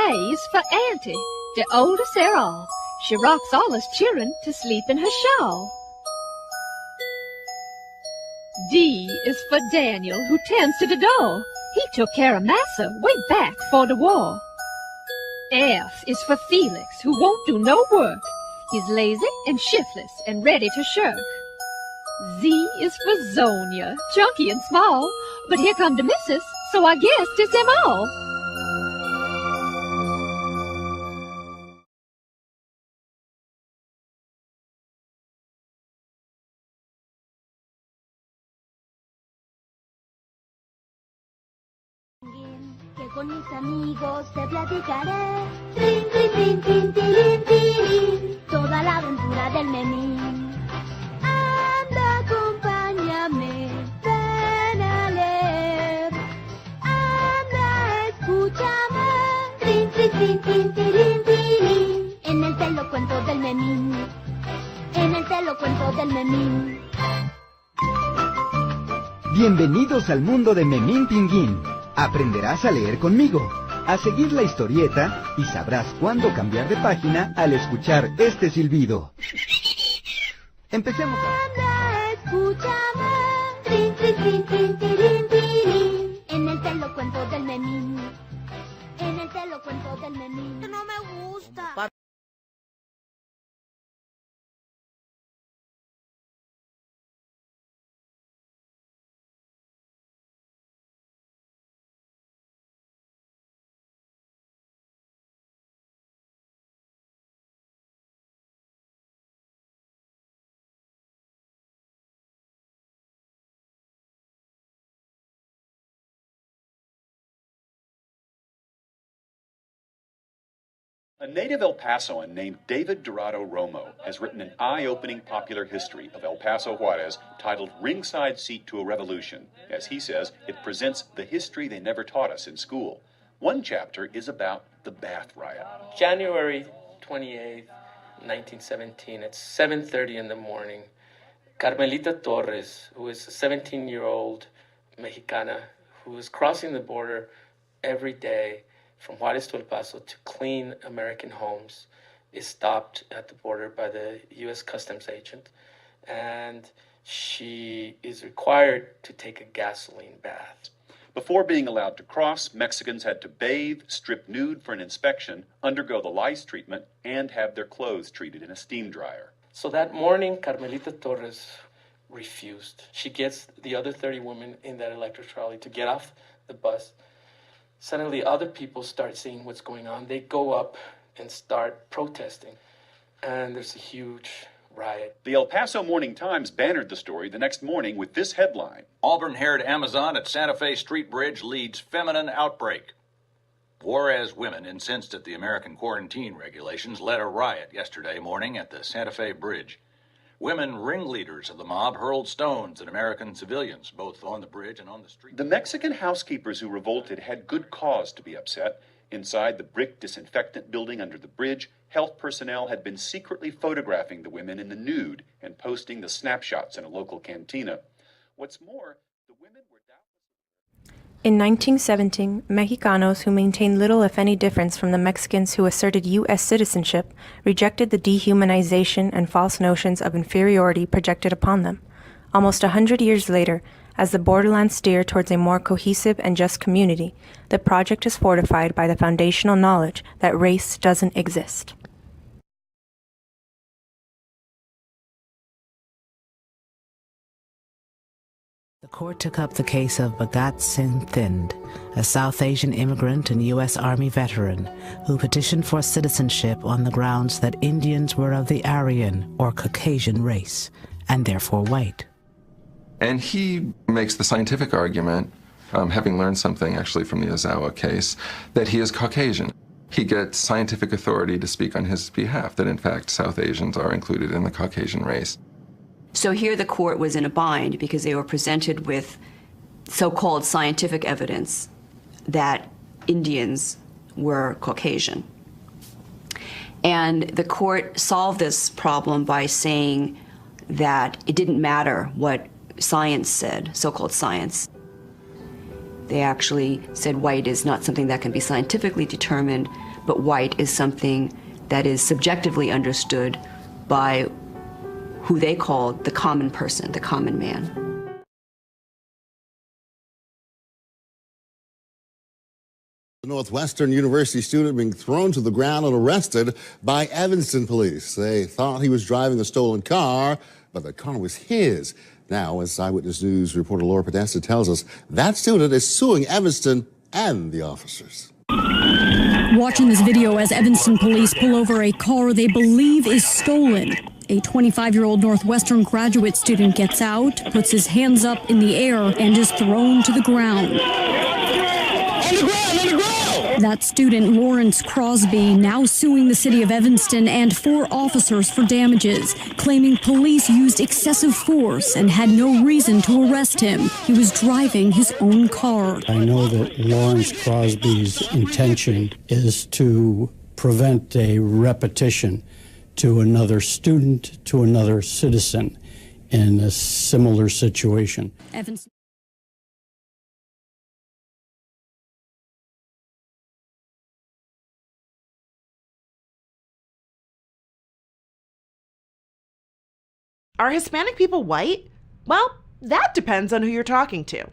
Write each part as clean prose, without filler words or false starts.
A is for Auntie, the oldest they're all. She rocks all us children to sleep in her shawl. D is for Daniel, who tends to the door. He took care of Massa way back for the war. F is for Felix, who won't do no work. He's lazy and shiftless and ready to shirk. Z is for Zonia, chunky and small. But here come the missus, so I guess it's them all. Que con mis amigos te platicaré. Trin, trin, trin, trin, tirin, tirin. Toda la aventura del memín. Anda, acompáñame, ven a leer. Anda, escúchame. Trin, trin, trin, trin, tirin, tirin. En el te lo cuento del memín. En el te lo cuento del memín. Bienvenidos al mundo de Memín Pinguín. Aprenderás a leer conmigo, a seguir la historieta y sabrás cuándo cambiar de página al escuchar este silbido. Empecemos Anda, escúchame. Trin, trin, trin, trin, tirin, tirin. En el te lo cuento del memín. En el te lo cuento del memín. No me gusta. A native El Pasoan named David Dorado Romo has written an eye-opening popular history of El Paso Juarez titled Ringside Seat to a Revolution. As he says, it presents the history they never taught us in school. One chapter is about the Bath Riot. January 28th, 1917, at 7:30 in the morning, Carmelita Torres, who is a 17-year-old Mexicana who was crossing the border every day from Juarez to El Paso to clean American homes, is stopped at the border by the U.S. Customs agent, and she is required to take a gasoline bath. Before being allowed to cross, Mexicans had to bathe, strip nude for an inspection, undergo the lice treatment, and have their clothes treated in a steam dryer. So that morning, Carmelita Torres refused. She gets the other 30 women in that electric trolley to get off the bus. Suddenly, other people start seeing what's going on. They go up and start protesting, and there's a huge riot. The El Paso Morning Times bannered the story the next morning with this headline: Auburn-haired Amazon at Santa Fe Street Bridge leads feminine outbreak. Juarez women incensed at the American quarantine regulations led a riot yesterday morning at the Santa Fe Bridge. Women ringleaders of the mob hurled stones at American civilians, both on the bridge and on the street. The Mexican housekeepers who revolted had good cause to be upset. Inside the brick disinfectant building under the bridge, health personnel had been secretly photographing the women in the nude and posting the snapshots in a local cantina. What's more, the women were In 1917, Mexicanos who maintained little if any difference from the Mexicans who asserted U.S. citizenship rejected the dehumanization and false notions of inferiority projected upon them. Almost 100 years later, as the borderlands steer towards a more cohesive and just community, the project is fortified by the foundational knowledge that race doesn't exist. The court took up the case of Bagat Singh Thind, a South Asian immigrant and U.S. Army veteran who petitioned for citizenship on the grounds that Indians were of the Aryan or Caucasian race, and therefore white. And he makes the scientific argument, having learned something actually from the Ozawa case, that he is Caucasian. He gets scientific authority to speak on his behalf, that in fact South Asians are included in the Caucasian race. So here the court was in a bind because they were presented with so-called scientific evidence that Indians were Caucasian. And the court solved this problem by saying that it didn't matter what science said, so-called science. They actually said white is not something that can be scientifically determined, but white is something that is subjectively understood by who they call the common person, the common man. A Northwestern University student being thrown to the ground and arrested by Evanston police. They thought he was driving a stolen car, but the car was his. Now, as Eyewitness News reporter Laura Podesta tells us, that student is suing Evanston and the officers. Watching this video as Evanston police pull over a car they believe is stolen. A 25-year-old Northwestern graduate student gets out, puts his hands up in the air, and is thrown to the ground. On the ground, on the ground! That student, Lawrence Crosby, now suing the city of Evanston and 4 officers for damages, claiming police used excessive force and had no reason to arrest him. He was driving his own car. I know that Lawrence Crosby's intention is to prevent a repetition to another student, to another citizen in a similar situation. Evanston. Are Hispanic people white? Well, that depends on who you're talking to.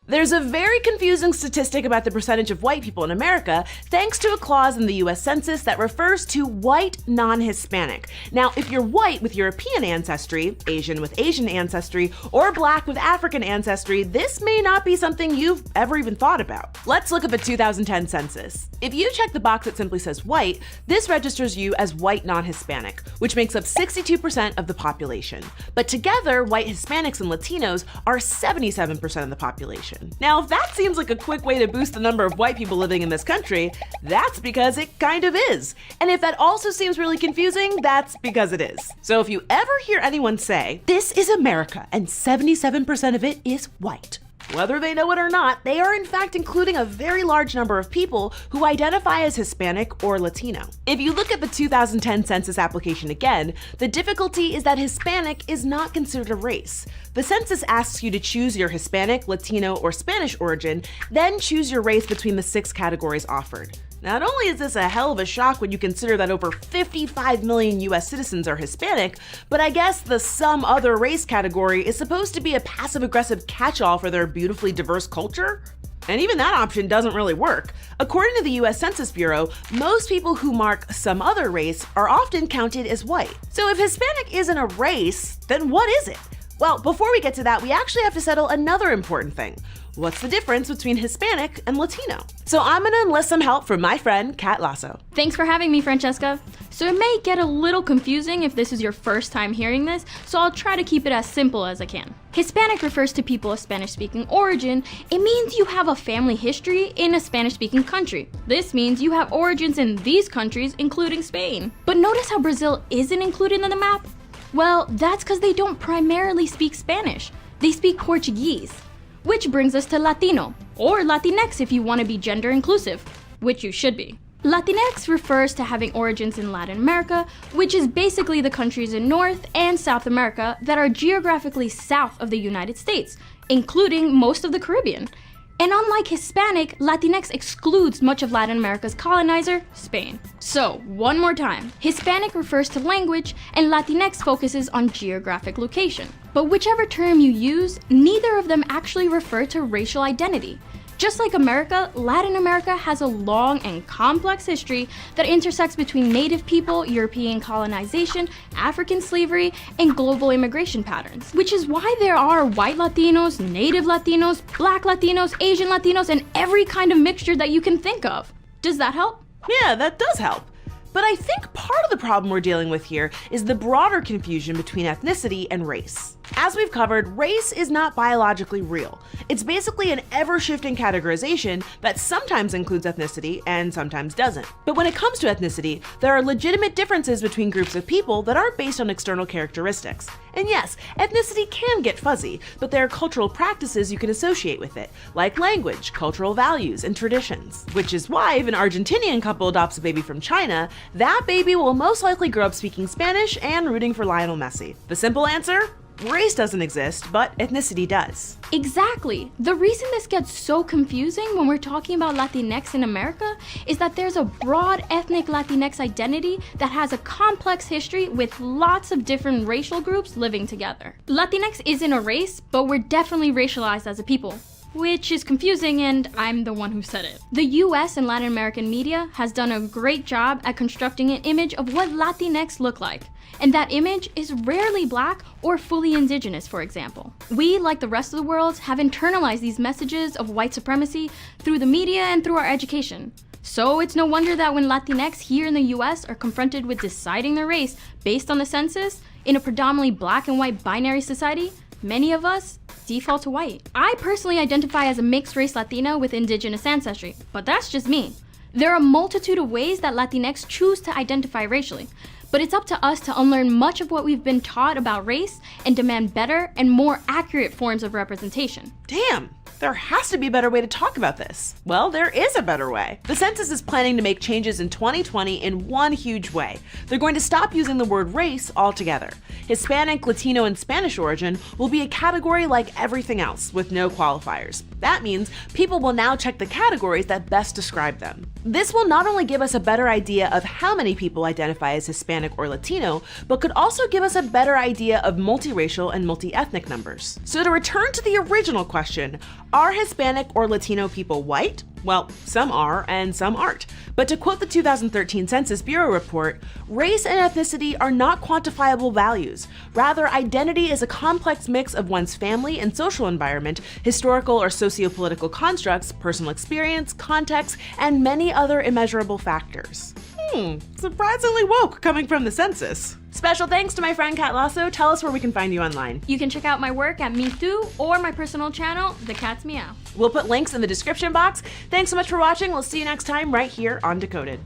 There's a very confusing statistic about the percentage of white people in America thanks to a clause in the US Census that refers to white non-Hispanic. Now, if you're white with European ancestry, Asian with Asian ancestry, or black with African ancestry, this may not be something you've ever even thought about. Let's look at the 2010 census. If you check the box that simply says white, this registers you as white non-Hispanic, which makes up 62% of the population. But together, white Hispanics and Latinos are 77% of the population. Now, if that seems like a quick way to boost the number of white people living in this country, that's because it kind of is. And if that also seems really confusing, that's because it is. So if you ever hear anyone say, "This is America and 77% of it is white," whether they know it or not, they are in fact including a very large number of people who identify as Hispanic or Latino. If you look at the 2010 census application again, the difficulty is that Hispanic is not considered a race. The census asks you to choose your Hispanic, Latino, or Spanish origin, then choose your race between the 6 categories offered. Not only is this a hell of a shock when you consider that over 55 million US citizens are Hispanic, but I guess the some other race category is supposed to be a passive-aggressive catch-all for their beautifully diverse culture? And even that option doesn't really work. According to the US Census Bureau, most people who mark some other race are often counted as white. So if Hispanic isn't a race, then what is it? Well, before we get to that, we actually have to settle another important thing. What's the difference between Hispanic and Latino? So I'm gonna enlist some help from my friend, Kat Lasso. Thanks for having me, Francesca. So it may get a little confusing if this is your first time hearing this, so I'll try to keep it as simple as I can. Hispanic refers to people of Spanish-speaking origin. It means you have a family history in a Spanish-speaking country. This means you have origins in these countries, including Spain. But notice how Brazil isn't included in the map? Well, that's because they don't primarily speak Spanish. They speak Portuguese. Which brings us to Latino, or Latinx if you want to be gender inclusive, which you should be. Latinx refers to having origins in Latin America, which is basically the countries in North and South America that are geographically south of the United States, including most of the Caribbean. And unlike Hispanic, Latinx excludes much of Latin America's colonizer, Spain. So, one more time, Hispanic refers to language and Latinx focuses on geographic location. But whichever term you use, neither of them actually refer to racial identity. Just like America, Latin America has a long and complex history that intersects between Native people, European colonization, African slavery, and global immigration patterns. Which is why there are white Latinos, Native Latinos, Black Latinos, Asian Latinos, and every kind of mixture that you can think of. Does that help? Yeah, that does help. But I think part of the problem we're dealing with here is the broader confusion between ethnicity and race. As we've covered, race is not biologically real. It's basically an ever-shifting categorization that sometimes includes ethnicity and sometimes doesn't. But when it comes to ethnicity, there are legitimate differences between groups of people that aren't based on external characteristics. And yes, ethnicity can get fuzzy, but there are cultural practices you can associate with it, like language, cultural values, and traditions. Which is why if an Argentinian couple adopts a baby from China, that baby will most likely grow up speaking Spanish and rooting for Lionel Messi. The simple answer? race doesn't exist, but ethnicity does. Exactly. The reason this gets so confusing when we're talking about Latinx in America is that there's a broad ethnic Latinx identity that has a complex history with lots of different racial groups living together. Latinx isn't a race, but we're definitely racialized as a people, which is confusing, and I'm the one who said it. The US and Latin American media has done a great job at constructing an image of what Latinx look like, and that image is rarely black or fully indigenous, for example. We, like the rest of the world, have internalized these messages of white supremacy through the media and through our education. So it's no wonder that when Latinx here in the US are confronted with deciding their race based on the census, in a predominantly black and white binary society, many of us default to white. I personally identify as a mixed race Latina with indigenous ancestry, but that's just me. There are a multitude of ways that Latinx choose to identify racially, but it's up to us to unlearn much of what we've been taught about race and demand better and more accurate forms of representation. Damn! There has to be a better way to talk about this. Well, there is a better way. The census is planning to make changes in 2020 in one huge way. They're going to stop using the word race altogether. Hispanic, Latino, and Spanish origin will be a category like everything else, with no qualifiers. That means people will now check the categories that best describe them. This will not only give us a better idea of how many people identify as Hispanic or Latino, but could also give us a better idea of multiracial and multi-ethnic numbers. So to return to the original question, are Hispanic or Latino people white? Well, some are and some aren't. But to quote the 2013 Census Bureau report, race and ethnicity are not quantifiable values. Rather, identity is a complex mix of one's family and social environment, historical or socio-political constructs, personal experience, context, and many other immeasurable factors. Surprisingly woke coming from the census. Special thanks to my friend Kat Lasso. Tell us where we can find you online. You can check out my work at Me Too or my personal channel, The Cat's Meow. We'll put links in the description box. Thanks so much for watching. We'll see you next time right here on Decoded.